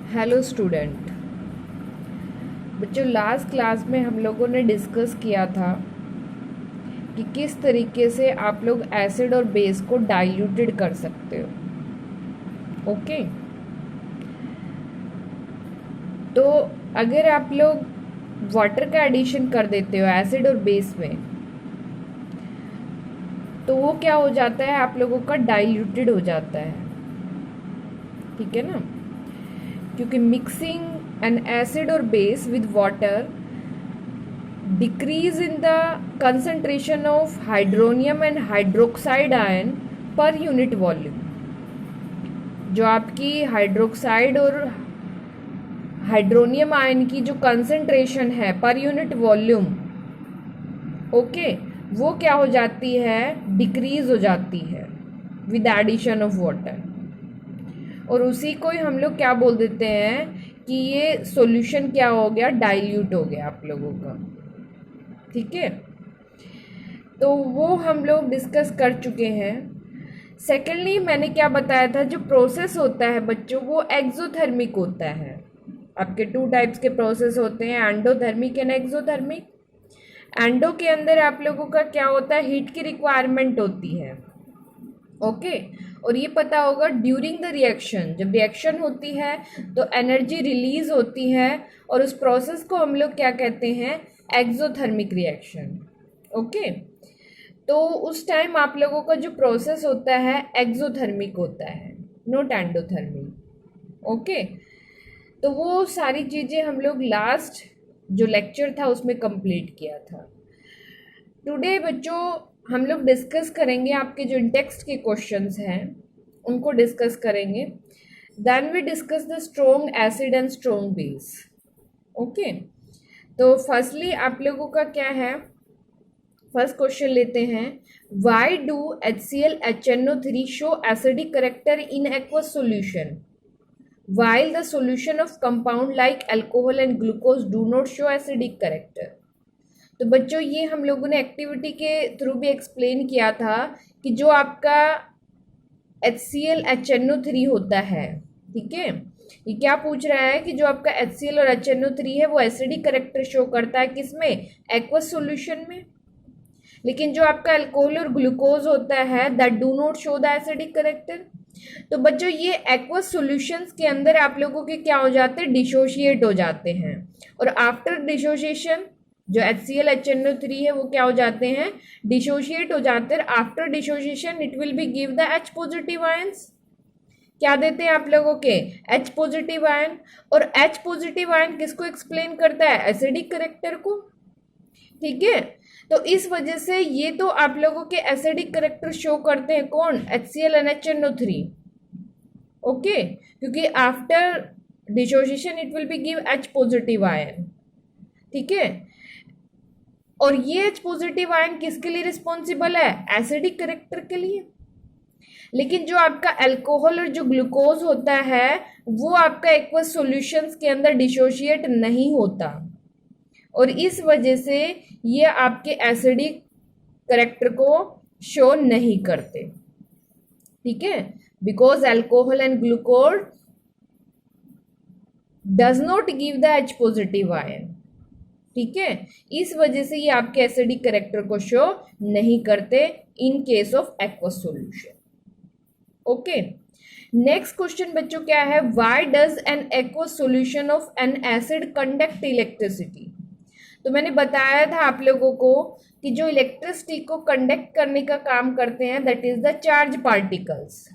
Hello student. बच्चों, last class में हम लोगों ने डिस्कस किया था कि किस तरीके से आप लोग एसिड और बेस को डाइल्यूटेड कर सकते हो। ओके, तो अगर आप लोग वाटर का एडिशन कर देते हो एसिड और बेस में, तो वो क्या हो जाता है, आप लोगों का डाइल्यूटेड हो जाता है। ठीक है ना, क्योंकि मिक्सिंग एन एसिड और base with water decrease in the concentration of hydronium and hydroxide ion per unit volume। जो आपकी हाइड्रोक्साइड और हाइड्रोनियम आयन की जो कंसंट्रेशन है पर यूनिट वॉल्यूम, ओके, वो क्या हो जाती है, डिक्रीज हो जाती है विद एडिशन ऑफ वाटर। और उसी को ही हम लोग क्या बोल देते हैं कि ये सॉल्यूशन क्या हो गया, डाइल्यूट हो गया आप लोगों का। ठीक है, तो वो हम लोग डिस्कस कर चुके हैं। सेकेंडली मैंने क्या बताया था, जो प्रोसेस होता है बच्चों वो एक्सोथर्मिक होता है। आपके टू टाइप्स के प्रोसेस होते हैं, एंडोथर्मिक एंड एक्सोथर्मिक। एंडो के अंदर आप लोगों का क्या होता है, हीट की रिक्वायरमेंट होती है। ओके, और ये पता होगा ड्यूरिंग द रिएक्शन, जब रिएक्शन होती है तो एनर्जी रिलीज होती है, और उस प्रोसेस को हम लोग क्या कहते हैं, एक्सोथर्मिक रिएक्शन। ओके, तो उस टाइम आप लोगों का जो प्रोसेस होता है एक्सोथर्मिक होता है, नॉट एंडोथर्मिक। ओके, तो वो सारी चीज़ें हम लोग लास्ट जो लेक्चर था उसमें कंप्लीट किया था। टुडे बच्चों हम लोग डिस्कस करेंगे आपके जो टेक्स्ट के क्वेश्चंस हैं उनको डिस्कस करेंगे। Then we discuss the strong acid and strong base. Okay, तो फर्स्टली आप लोगों का क्या है, फर्स्ट क्वेश्चन लेते हैं। Why do HCl HNO3 show acidic character in aqueous solution while the solution of compound like alcohol and glucose do not show acidic character। तो बच्चों ये हम लोगों ने एक्टिविटी के थ्रू भी एक्सप्लेन किया था कि जो आपका HCl HNO3 होता है, ठीक है, ये क्या पूछ रहा है कि जो आपका HCl और HNO3 है वो एसिडिक करेक्टर शो करता है किसमें, एक्वस सॉल्यूशन में। लेकिन जो आपका अल्कोहल और ग्लूकोज होता है that do not show the acidic character. तो बच्चों ये एक्वस सॉल्यूशंस के अंदर आप लोगों के क्या हो जाते हैं, डिसोशिएट हो जाते हैं, और आफ्टर डिसोशिएशन जो HCl HNO3 है वो क्या हो जाते हैं, डिसोशिएट हो जाते हैं। After dissociation it will be give the H positive ions. क्या देते हैं आप लोगों के, H पॉजिटिव आयन। और H पॉजिटिव आयन किसको एक्सप्लेन करता है, एसिडिक करेक्टर को। ठीक है, तो इस वजह से ये तो आप लोगों के एसिडिक करेक्टर शो करते हैं कौन, HCl and HNO3। ओके, क्योंकि after dissociation it will be give H positive ion. ठीक है, और ये H पॉजिटिव आयन किसके लिए रिस्पॉन्सिबल है, एसिडिक करेक्टर के लिए। लेकिन जो आपका अल्कोहल और जो ग्लूकोज होता है वो आपका एक्वस सॉल्यूशंस के अंदर डिसोशिएट नहीं होता, और इस वजह से ये आपके एसिडिक करेक्टर को शो नहीं करते। ठीक है, because alcohol and glucose does not give the H positive ion. ठीक है, इस वजह से ये आपके एसिडिक करेक्टर को शो नहीं करते in case of aqueous solution. Okay, next question बच्चों क्या है, why does an aqueous solution of N acid conduct electricity. तो मैंने बताया था आप लोगों को कि जो इलेक्ट्रिसिटी को कंडक्ट करने का काम करते हैं that is the charge particles,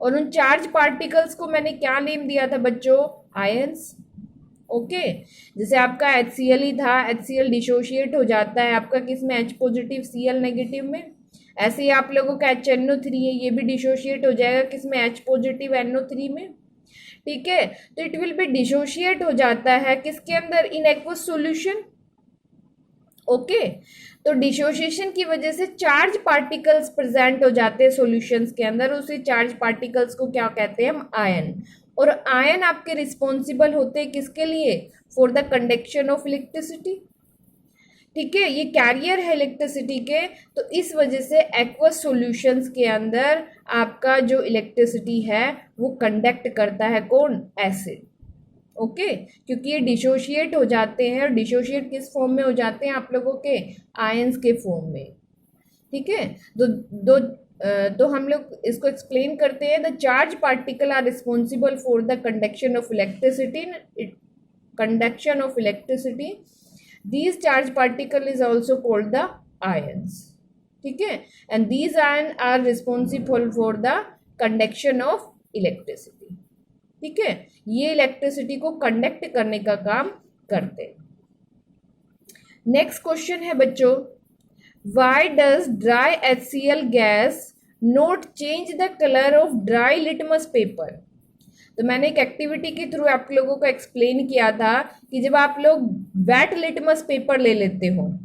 और उन चार्ज पार्टिकल्स को मैंने क्या नेम दिया था बच्चों, आयंस। ओके, जैसे आपका HCl ही था, HCl डिसोशिएट हो जाता है आपका किसमें, H पॉजिटिव Cl नेगेटिव में। ऐसे ही आप लोगों का HNO3 है, ये भी डिसोशिएट हो जाएगा किसमें, H पॉजिटिव NO3 में। ठीक है, तो इट विल बी डिसोशिएट हो जाता है किसके अंदर, इन एक्वस सॉल्यूशन। ओके, तो डिसोसिएशन की वजह से चार्ज पार्टिकल्स प्रेजेंट हो जाते हैं सॉल्यूशंस के अंदर, उसी चार्ज पार्टिकल्स को क्या कहते हैं हम, आयन। और आयन आपके रिस्पॉन्सिबल होते हैं किसके लिए, for the conduction of electricity. ठीक है, ये कैरियर है इलेक्ट्रिसिटी के, तो इस वजह से एक्वस सॉल्यूशंस के अंदर आपका जो इलेक्ट्रिसिटी है वो कंडक्ट करता है कौन, एसिड। ओके, क्योंकि ये डिसोशिएट हो जाते हैं, और डिसोशिएट किस फॉर्म में हो जाते हैं आप लोगों के, आयंस के फॉर्म में। ठीक है, तो हम लोग इसको एक्सप्लेन करते हैं। The charge particle are responsible for the conduction of electricity. These charge particle is also called the ions. ठीक है, and these ion are responsible for the conduction of electricity. ठीक है, ये इलेक्ट्रिसिटी को कंडक्ट करने का काम करते हैं। नेक्स्ट क्वेश्चन है बच्चों, why does dry HCl gas not change the colour of dry litmus paper. तो मैंने एक एक्टिविटी के थ्रू आप लोगों को एक्सप्लेन किया था कि जब आप लोग वेट लिटमस पेपर ले लेते हो,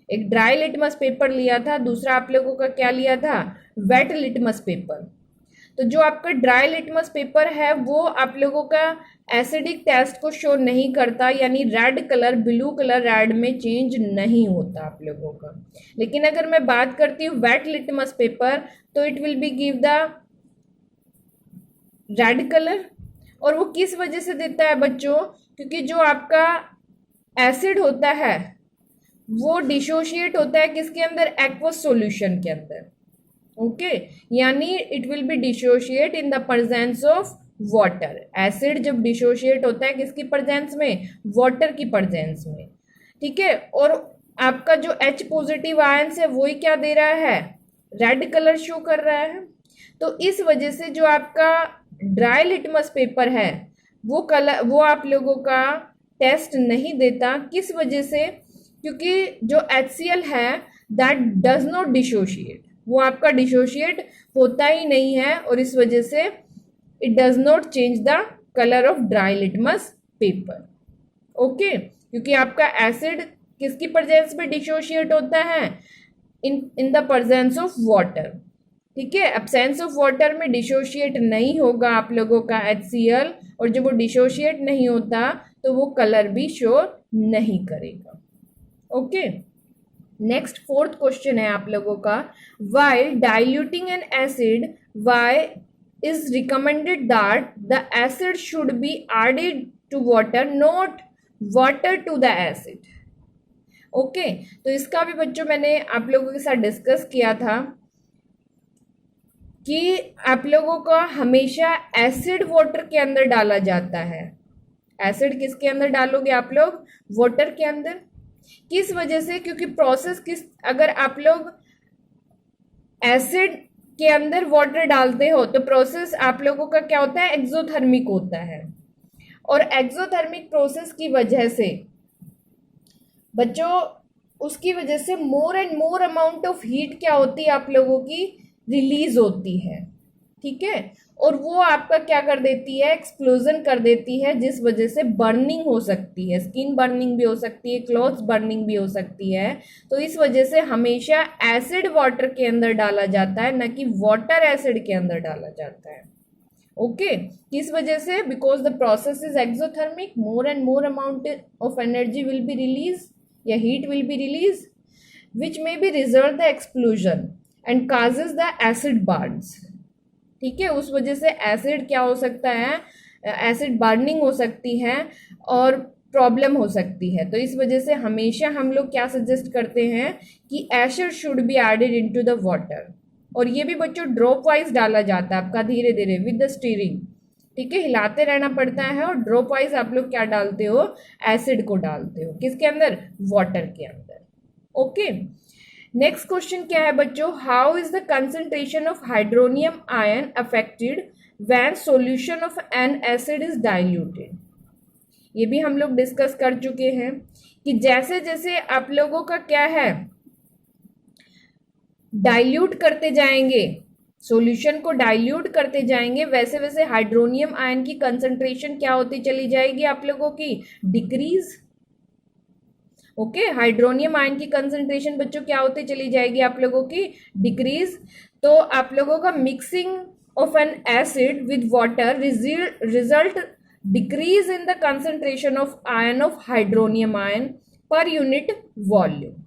एक ड्राई लिटमस पेपर लिया था, दूसरा आप लोगों का क्या लिया था, वेट लिटमस पेपर। तो जो आपका ड्राई लिटमस पेपर है वो आप लोगों का एसिडिक टेस्ट को शो नहीं करता, यानी red colour, blue colour red में चेंज नहीं होता आप लोगों का। लेकिन अगर मैं बात करती हूँ वेट लिटमस पेपर, तो it will be give the red colour. और वो किस वजह से देता है बच्चों, क्योंकि जो आपका एसिड होता है वो डिसोशिएट होता है किसके अंदर, एक्वस सॉल्यूशन के अंदर। ओके, यानी it will be dissociate in the presence of water. Acid जब डिसोशिएट होता है किसकी प्रेजेंस में, वाटर की प्रेजेंस में। ठीक है, और आपका जो H पॉजिटिव आयंस है वही क्या दे रहा है, रेड कलर शो कर रहा है। तो इस वजह से जो आपका ड्राई लिटमस पेपर है वो कलर, वो आप लोगों का टेस्ट नहीं देता। किस वजह से, क्योंकि जो HCl है दैट डज नॉट डिसोशिएट, वो आपका डिसोशिएट होता ही नहीं है, और इस वजह से it does not change the colour of dry litmus paper. Okay, क्योंकि आपका एसिड किसकी प्रेजेंस में डिसोशिएट होता है, in the presence of water. ठीक है, एब्सेंस ऑफ वाटर में डिसोशिएट नहीं होगा आप लोगों का HCl, और जब वो डिसोशिएट नहीं होता तो वो कलर भी शो नहीं करेगा। ओके, नेक्स्ट फोर्थ क्वेश्चन है आप लोगों का, while diluting an acid why is recommended that the acid should be added to water, not water to the acid. Okay, तो इसका भी बच्चों मैंने आप लोगों के साथ डिस्कस किया था कि आप लोगों का हमेशा एसिड वाटर के अंदर डाला जाता है। एसिड किसके अंदर डालोगे आप लोग, वाटर के अंदर। किस वजह से, क्योंकि प्रोसेस किस, अगर आप लोग एसिड के अंदर वाटर डालते हो तो प्रोसेस आप लोगों का क्या होता है, एक्सोथर्मिक होता है। और एक्सोथर्मिक प्रोसेस की वजह से बच्चों, उसकी वजह से मोर and more amount of heat क्या होती है आप लोगों की, रिलीज होती है। ठीक है, और वो आपका क्या कर देती है, एक्सप्लोजन कर देती है, जिस वजह से बर्निंग हो सकती है, स्किन बर्निंग भी हो सकती है, क्लॉथ्स बर्निंग भी हो सकती है। तो इस वजह से हमेशा एसिड वाटर के अंदर डाला जाता है, न कि वाटर एसिड के अंदर डाला जाता है। ओके, किस वजह से, because the process is exothermic, more and more amount of energy will be release या heat will be release, which may be result the explosion and causes the acid burns. ठीक है, उस वजह से एसिड क्या हो सकता है, एसिड बर्निंग हो सकती है और प्रॉब्लम हो सकती है। तो इस वजह से हमेशा हम लोग क्या सजेस्ट करते हैं कि acid should be added into the water. और ये भी बच्चों ड्रॉप वाइज डाला जाता है आपका, धीरे धीरे विद द स्टीयरिंग। ठीक है, हिलाते रहना पड़ता है, और ड्रॉप वाइज आप लोग क्या डालते हो, एसिड को डालते हो, किसके अंदर, वाटर के अंदर। ओके, नेक्स्ट क्वेश्चन क्या है बच्चों, how is the concentration of hydronium ion affected when solution of N acid is diluted. ये भी हम लोग डिस्कस कर चुके हैं कि जैसे जैसे आप लोगों का क्या है, डाइल्यूट करते जाएंगे, सॉल्यूशन को डाइल्यूट करते जाएंगे, वैसे वैसे हाइड्रोनियम आयन की कंसंट्रेशन क्या होती चली जाएगी आप लोगों की, डिक्रीज। ओके, हाइड्रोनियम आयन की कंसंट्रेशन बच्चों क्या होती चली जाएगी आप लोगों की, डिक्रीज। तो आप लोगों का mixing of N acid with water result decrease in the concentration of ion of hydronium ion per unit volume.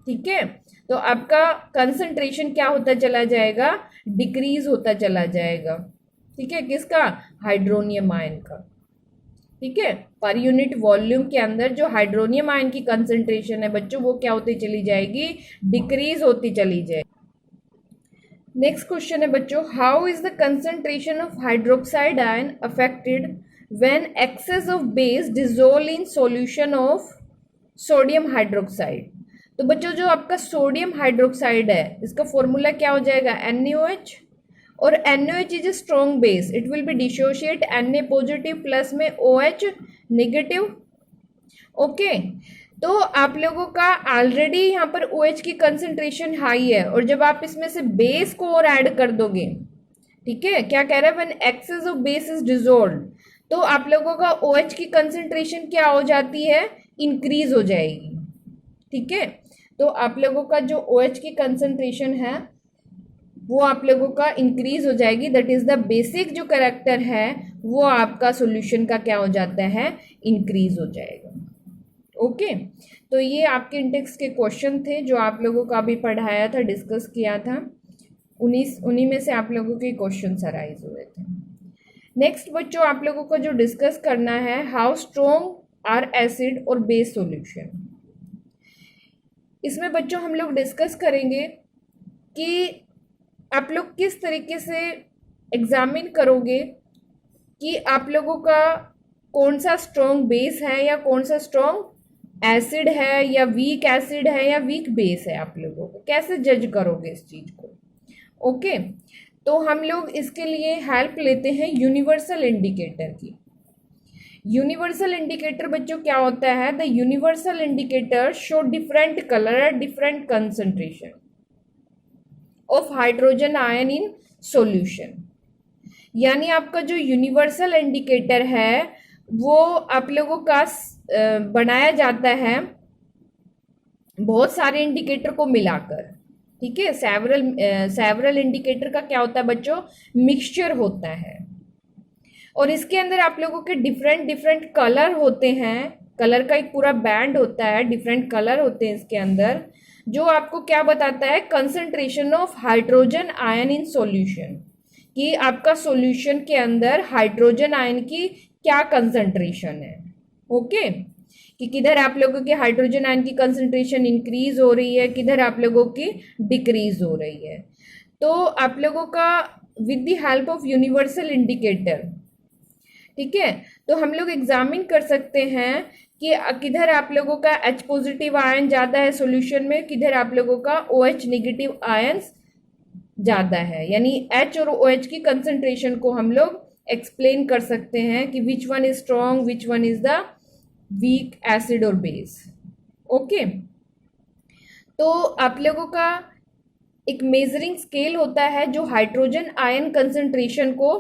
ठीक है, तो आपका कंसंट्रेशन क्या होता चला जाएगा, डिक्रीज होता चला जाएगा। ठीक है, किसका, हाइड्रोनियम आयन का। ठीक है, पर यूनिट वॉल्यूम के अंदर जो हाइड्रोनियम आयन की कंसंट्रेशन है बच्चों वो क्या होती चली जाएगी, डिक्रीज होती चली जाएगी। नेक्स्ट क्वेश्चन है बच्चों, how is the concentration of hydroxide ion affected when excess of base dissolve in solution of sodium hydroxide. तो बच्चों जो आपका सोडियम हाइड्रोक्साइड है इसका फॉर्मूला क्या हो जाएगा, NaOH, और NaOH is a strong base, it will be dissociate Na positive plus में OH नेगेटिव। ओके, तो आप लोगों का ऑलरेडी यहाँ पर OH की कंसंट्रेशन हाई है और जब आप इसमें से बेस को और ऐड कर दोगे, ठीक है, क्या कह रहा है, when excess of base is dissolve, तो आप लोगों का OH की कंसंट्रेशन क्या हो जाती है, इंक्रीज हो जाएगी। ठीक है, तो आप लोगों का जो OH की कंसंट्रेशन है वो आप लोगों का इंक्रीज हो जाएगी, दैट इज द बेसिक जो कैरेक्टर है वो आपका सॉल्यूशन का क्या हो जाता है, इंक्रीज हो जाएगा। ओके, तो ये आपके इंटेक्स के क्वेश्चन थे जो आप लोगों का अभी पढ़ाया था, डिस्कस किया था, उन्हीं में से आप लोगों के क्वेश्चन अराइज हुए थे। नेक्स्ट बच्चों आप लोगों को जो डिस्कस करना है, हाउ स्ट्रॉन्ग आर एसिड और बेस सॉल्यूशन। इसमें बच्चों हम लोग डिस्कस करेंगे कि आप लोग किस तरीके से एग्जामिन करोगे कि आप लोगों का कौन सा स्ट्रॉन्ग बेस है या कौन सा स्ट्रॉन्ग एसिड है या वीक एसिड है या वीक बेस है, आप लोगों को कैसे जज करोगे इस चीज को। ओके, तो हम लोग इसके लिए हेल्प लेते हैं यूनिवर्सल इंडिकेटर की। यूनिवर्सल इंडिकेटर बच्चों क्या होता है, the universal indicator show different colour at different concentration of hydrogen ion in solution. यानी आपका जो यूनिवर्सल इंडिकेटर है वो आप लोगों का बनाया जाता है बहुत सारे इंडिकेटर को मिलाकर। ठीक है, सेवरल इंडिकेटर का क्या होता है बच्चों, मिक्सचर होता है, और इसके अंदर आप लोगों के डिफरेंट डिफरेंट कलर होते हैं, कलर का एक पूरा बैंड होता है, डिफरेंट कलर होते हैं इसके अंदर, जो आपको क्या बताता है, concentration of hydrogen ion in solution, कि आपका सॉल्यूशन के अंदर हाइड्रोजन आयन की क्या कंसंट्रेशन है। ओके, कि किधर आप लोगों के हाइड्रोजन आयन की कंसंट्रेशन इंक्रीज हो रही है, किधर आप लोगों की डिक्रीज हो रही है। तो आप लोगों का with the help of universal indicator, ठीक है, तो हम लोग एग्जामिन कर सकते हैं कि किधर आप लोगों का H पॉजिटिव आयन ज़्यादा है सॉल्यूशन में, किधर आप लोगों का OH नेगेटिव आयंस ज़्यादा है। यानी H और OH की कंसंट्रेशन को हम लोग एक्सप्लेन कर सकते हैं कि which one is strong, which one is the weak acid और बेस। ओके, तो आप लोगों का एक मेजरिंग स्केल होता है जो हाइड्रोजन आयन कंसंट्रेशन को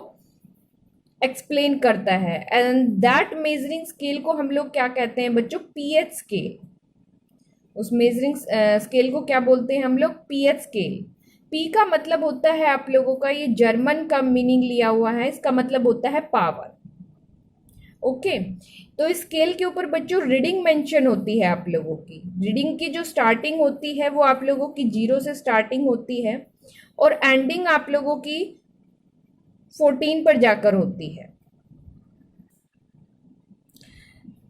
एक्सप्लेन करता है, एंड दैट मेजरिंग स्केल को हम लोग क्या कहते हैं बच्चों, पीएच स्केल। उस मेजरिंग स्केल को क्या बोलते हैं हम लोग, पीएच स्केल। पी का मतलब होता है आप लोगों का, ये जर्मन का मीनिंग लिया हुआ है, इसका मतलब होता है पावर। ओके, तो इस स्केल के ऊपर बच्चों रीडिंग मेंशन होती है आप लोगों की। रीडिंग की जो स्टार्टिंग होती है वो आप लोगों की 0 से स्टार्टिंग होती है और एंडिंग आप लोगों की 14 पर जाकर होती है।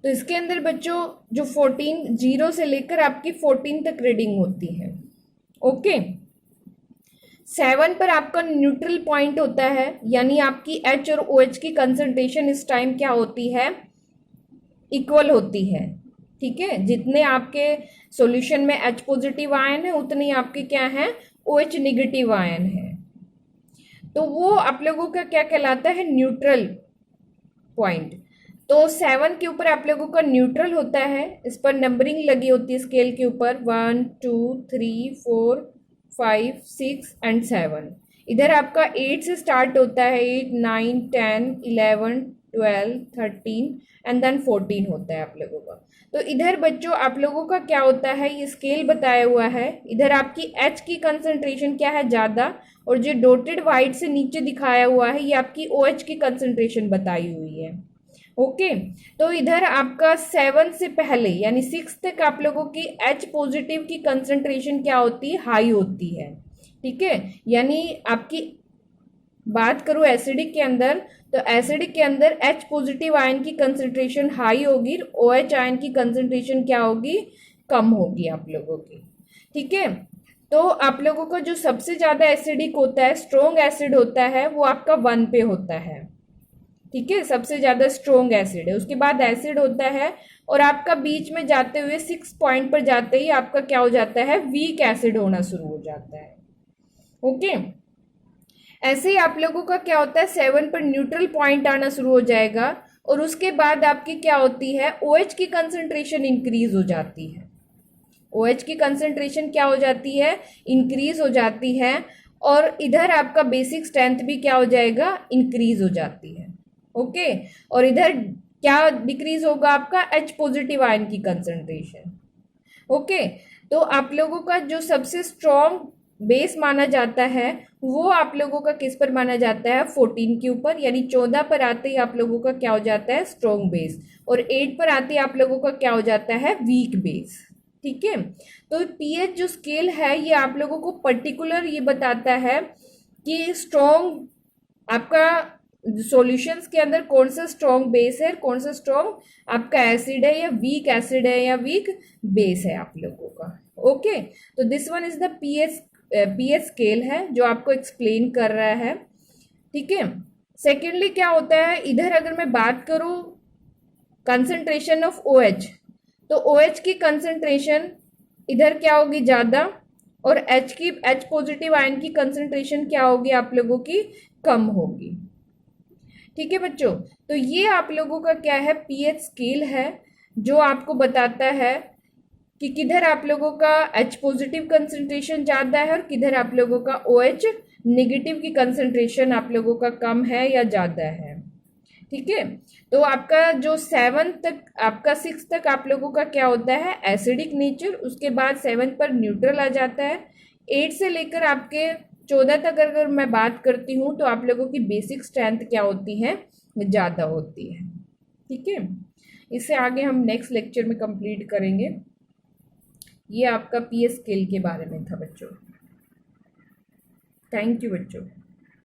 तो इसके अंदर बच्चों जो 14 0 से लेकर आपकी 14 तक रीडिंग होती है। ओके, 7 पर आपका न्यूट्रल पॉइंट होता है, यानी आपकी H और OH की कंसंट्रेशन इस टाइम क्या होती है, इक्वल होती है। ठीक है, जितने आपके सॉल्यूशन में H पॉजिटिव आयन है उतनी आपके क्या है, OH नेगेटिव आयन है। तो वो आप लोगों का क्या कहलाता है, न्यूट्रल पॉइंट। तो 7 के ऊपर आप लोगों का न्यूट्रल होता है, इस पर नंबरिंग लगी होती है स्केल के ऊपर, 1 2 3 4 5 6 एंड 7। इधर आपका 8 से स्टार्ट होता है, 8 9 10 11 12 13 एंड देन 14 होता है आप लोगों का। तो इधर बच्चों आप लोगों का क्या होता है, ये स्केल बताया हुआ है, इधर आपकी H की कंसंट्रेशन क्या है, ज़्यादा, और जो डॉटेड वाइट से नीचे दिखाया हुआ है ये आपकी OH की कंसंट्रेशन बताई हुई है। ओके, तो इधर आपका 7 से पहले यानी 6 तक आप लोगों की H पॉजिटिव की कंसंट्रेशन क्या होती है, हाई होती है। ठीक है, यानी आपकी बात करूँ एसिडिक के अंदर, तो एसिडिक के अंदर H पॉजिटिव आयन की कंसंट्रेशन हाई होगी, OH आयन की कंसंट्रेशन क्या होगी, कम होगी आप लोगों की। ठीक है, तो आप लोगों का जो सबसे ज़्यादा एसिडिक होता है, स्ट्रॉन्ग एसिड होता है, वो आपका 1 पे होता है। ठीक है, सबसे ज़्यादा स्ट्रॉन्ग एसिड है, उसके बाद एसिड होता है, और आपका बीच में जाते हुए 6 पॉइंट पर जाते ही आपका क्या हो जाता है, वीक एसिड होना शुरू हो जाता है। ओके, ऐसे ही आप लोगों का क्या होता है, 7 पर न्यूट्रल पॉइंट आना शुरू हो जाएगा, और उसके बाद आपकी क्या होती है, OH की कंसंट्रेशन इंक्रीज हो जाती है। OH की कंसंट्रेशन क्या हो जाती है, इंक्रीज हो जाती है, और इधर आपका बेसिक स्ट्रेंथ भी क्या हो जाएगा, इंक्रीज हो जाती है। ओके, और इधर क्या डिक्रीज होगा, आपका H पॉजिटिव आयन की कंसंट्रेशन। ओके, तो आप लोगों का जो सबसे स्ट्रॉन्ग बेस माना जाता है, वो आप लोगों का किस पर माना जाता है, 14 के ऊपर, यानी 14 पर आते ही आप लोगों का क्या हो जाता है, स्ट्रॉन्ग बेस, और 8 पर आते ही आप लोगों का क्या हो जाता है, वीक बेस। ठीक है, तो पीएच जो स्केल है ये आप लोगों को पर्टिकुलर ये बताता है कि स्ट्रॉन्ग आपका सॉल्यूशंस के अंदर कौन सा स्ट्रॉन्ग बेस है, कौन सा स्ट्रॉन्ग आपका एसिड है, या वीक एसिड है, या वीक बेस है आप लोगों का। ओके, तो this one is the pH scale है जो आपको एक्सप्लेन कर रहा है। ठीक है, सेकेंडली क्या होता है, इधर अगर मैं बात करूं कंसंट्रेशन ऑफ OH, तो OH की कंसंट्रेशन इधर क्या होगी ज़्यादा, और H पॉजिटिव आयन की कंसंट्रेशन क्या होगी आप लोगों की, कम होगी। ठीक है बच्चों, तो ये आप लोगों का क्या है, पीएच स्केल है जो आपको बताता है कि किधर आप लोगों का H पॉजिटिव कंसंट्रेशन ज़्यादा है और किधर आप लोगों का OH नेगेटिव की कंसंट्रेशन आप लोगों का कम है या ज़्यादा है। ठीक है, तो आपका जो 7 तक, आपका 6 तक आप लोगों का क्या होता है, एसिडिक नेचर, उसके बाद 7 पर न्यूट्रल आ जाता है। 8 से लेकर आपके 14 तक अगर मैं बात करती हूँ तो आप लोगों की बेसिक स्ट्रेंथ क्या होती है, ज़्यादा होती है। ठीक है, इससे आगे हम नेक्स्ट लेक्चर में कंप्लीट करेंगे। ये आपका पीएच स्केल के बारे में था बच्चों। थैंक यू बच्चों।